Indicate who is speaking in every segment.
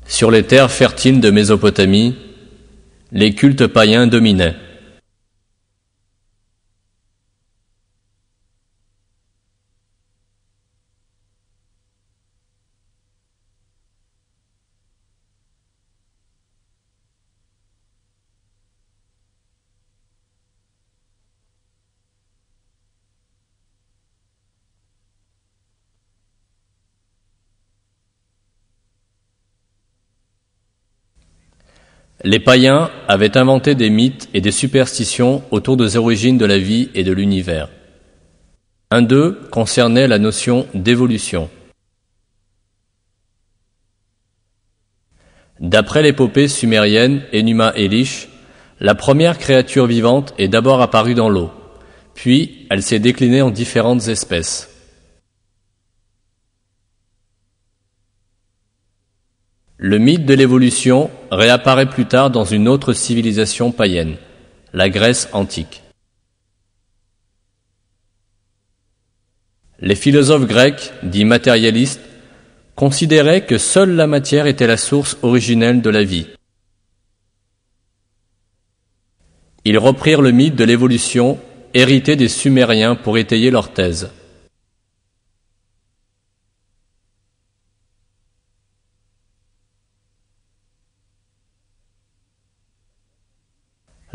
Speaker 1: Sur les terres fertiles de Mésopotamie, les cultes païens dominaient. Les païens avaient inventé des mythes et des superstitions autour des origines de la vie et de l'univers. Un d'eux concernait la notion d'évolution. D'après l'épopée sumérienne Enuma Elish, la première créature vivante est d'abord apparue dans l'eau, puis elle s'est déclinée en différentes espèces. Le mythe de l'évolution réapparaît plus tard dans une autre civilisation païenne, la Grèce antique. Les philosophes grecs, dits matérialistes, considéraient que seule la matière était la source originelle de la vie. Ils reprirent le mythe de l'évolution hérité des Sumériens pour étayer leur thèse.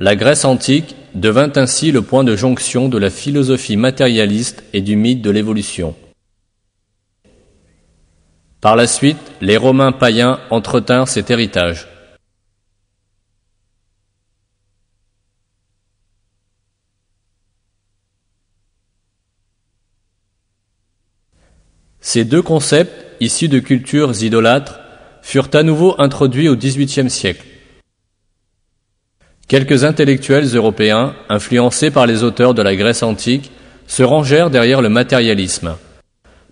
Speaker 1: La Grèce antique devint ainsi le point de jonction de la philosophie matérialiste et du mythe de l'évolution. Par la suite, les Romains païens entretinrent cet héritage. Ces deux concepts, issus de cultures idolâtres, furent à nouveau introduits au XVIIIe siècle. Quelques intellectuels européens, influencés par les auteurs de la Grèce antique, se rangèrent derrière le matérialisme,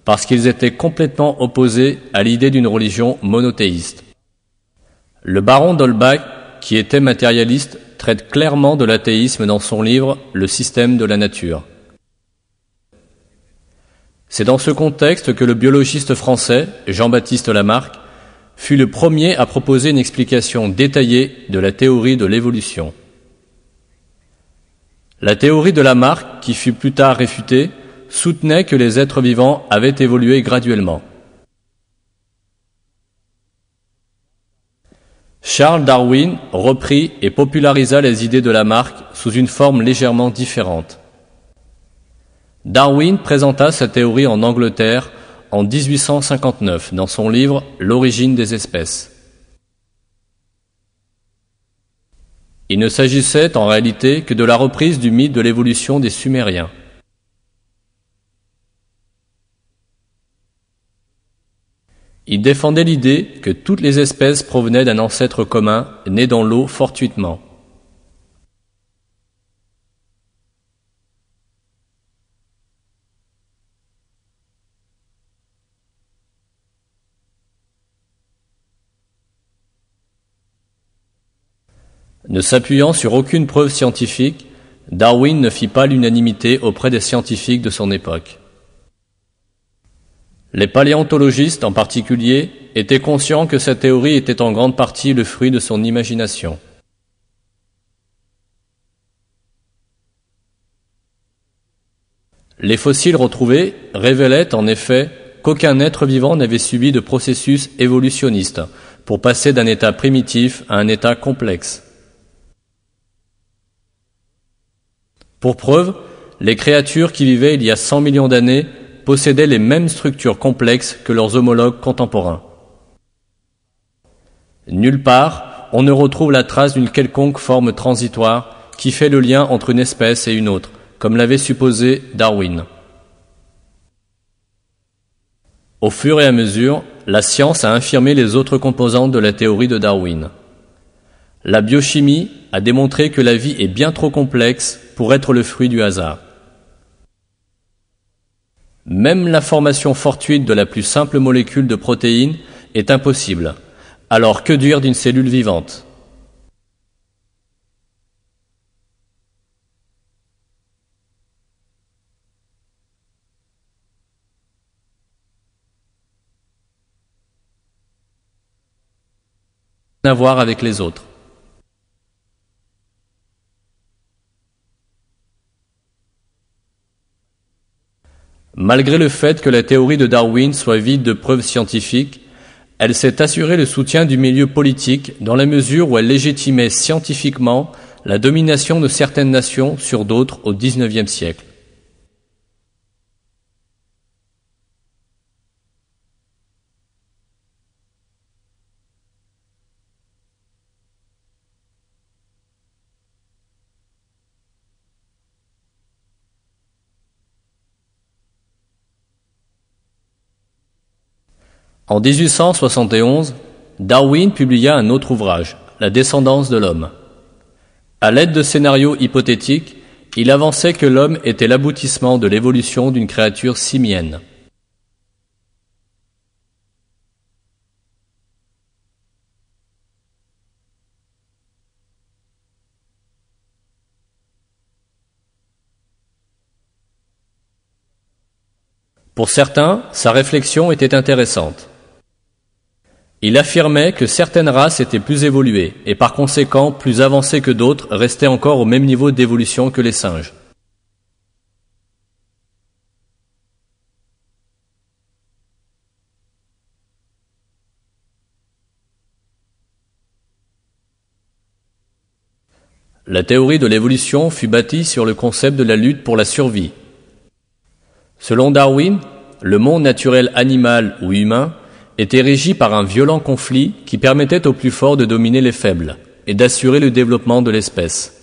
Speaker 1: parce qu'ils étaient complètement opposés à l'idée d'une religion monothéiste. Le baron d'Holbach, qui était matérialiste, traite clairement de l'athéisme dans son livre « Le système de la nature ». C'est dans ce contexte que le biologiste français, Jean-Baptiste Lamarck, fut le premier à proposer une explication détaillée de la théorie de l'évolution. La théorie de Lamarck, qui fut plus tard réfutée, soutenait que les êtres vivants avaient évolué graduellement. Charles Darwin reprit et popularisa les idées de Lamarck sous une forme légèrement différente. Darwin présenta sa théorie en Angleterre en 1859 dans son livre « L'origine des espèces ». Il ne s'agissait en réalité que de la reprise du mythe de l'évolution des Sumériens. Il défendait l'idée que toutes les espèces provenaient d'un ancêtre commun né dans l'eau fortuitement. Ne s'appuyant sur aucune preuve scientifique, Darwin ne fit pas l'unanimité auprès des scientifiques de son époque. Les paléontologistes en particulier étaient conscients que sa théorie était en grande partie le fruit de son imagination. Les fossiles retrouvés révélaient en effet qu'aucun être vivant n'avait subi de processus évolutionniste pour passer d'un état primitif à un état complexe. Pour preuve, les créatures qui vivaient il y a 100 millions d'années possédaient les mêmes structures complexes que leurs homologues contemporains. Nulle part, on ne retrouve la trace d'une quelconque forme transitoire qui fait le lien entre une espèce et une autre, comme l'avait supposé Darwin. Au fur et à mesure, la science a infirmé les autres composantes de la théorie de Darwin. La biochimie a démontré que la vie est bien trop complexe pour être le fruit du hasard. Même la formation fortuite de la plus simple molécule de protéines est impossible. Alors que dire d'une cellule vivante ? à voir avec les autres. Malgré le fait que la théorie de Darwin soit vide de preuves scientifiques, elle s'est assurée le soutien du milieu politique dans la mesure où elle légitimait scientifiquement la domination de certaines nations sur d'autres au XIXe siècle. En 1871, Darwin publia un autre ouvrage, La descendance de l'homme. À l'aide de scénarios hypothétiques, il avançait que l'homme était l'aboutissement de l'évolution d'une créature simienne. Pour certains, sa réflexion était intéressante. Il affirmait que certaines races étaient plus évoluées et par conséquent plus avancées que d'autres restaient encore au même niveau d'évolution que les singes. La théorie de l'évolution fut bâtie sur le concept de la lutte pour la survie. Selon Darwin, le monde naturel animal ou humain était régi par un violent conflit qui permettait aux plus forts de dominer les faibles et d'assurer le développement de l'espèce.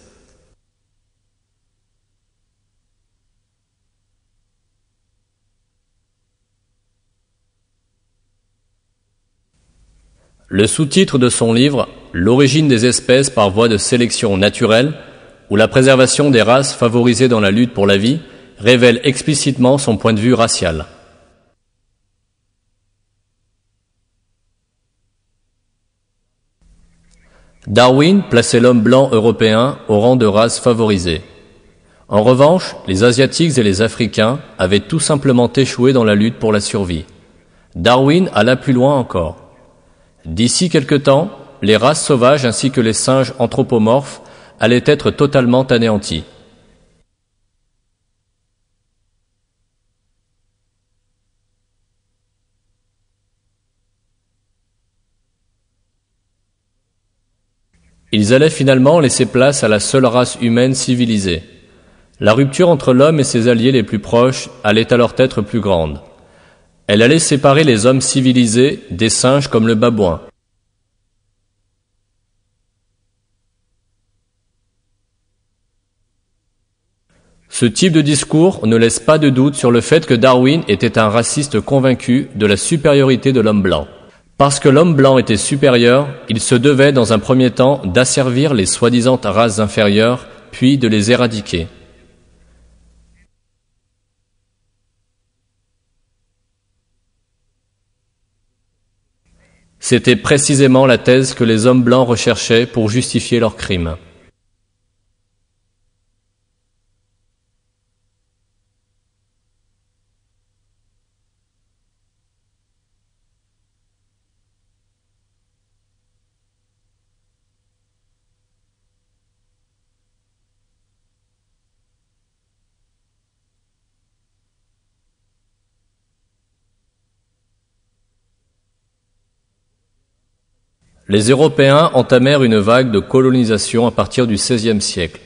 Speaker 1: Le sous-titre de son livre, L'origine des espèces par voie de sélection naturelle, ou la préservation des races favorisées dans la lutte pour la vie, révèle explicitement son point de vue racial. Darwin plaçait l'homme blanc européen au rang de race favorisée. En revanche, les Asiatiques et les Africains avaient tout simplement échoué dans la lutte pour la survie. Darwin alla plus loin encore. D'ici quelque temps, les races sauvages ainsi que les singes anthropomorphes allaient être totalement anéantis. Ils allaient finalement laisser place à la seule race humaine civilisée. La rupture entre l'homme et ses alliés les plus proches allait alors être plus grande. Elle allait séparer les hommes civilisés des singes comme le babouin. Ce type de discours ne laisse pas de doute sur le fait que Darwin était un raciste convaincu de la supériorité de l'homme blanc. Parce que l'homme blanc était supérieur, il se devait dans un premier temps d'asservir les soi-disant races inférieures, puis de les éradiquer. C'était précisément la thèse que les hommes blancs recherchaient pour justifier leurs crimes. Les Européens entamèrent une vague de colonisation à partir du XVIe siècle.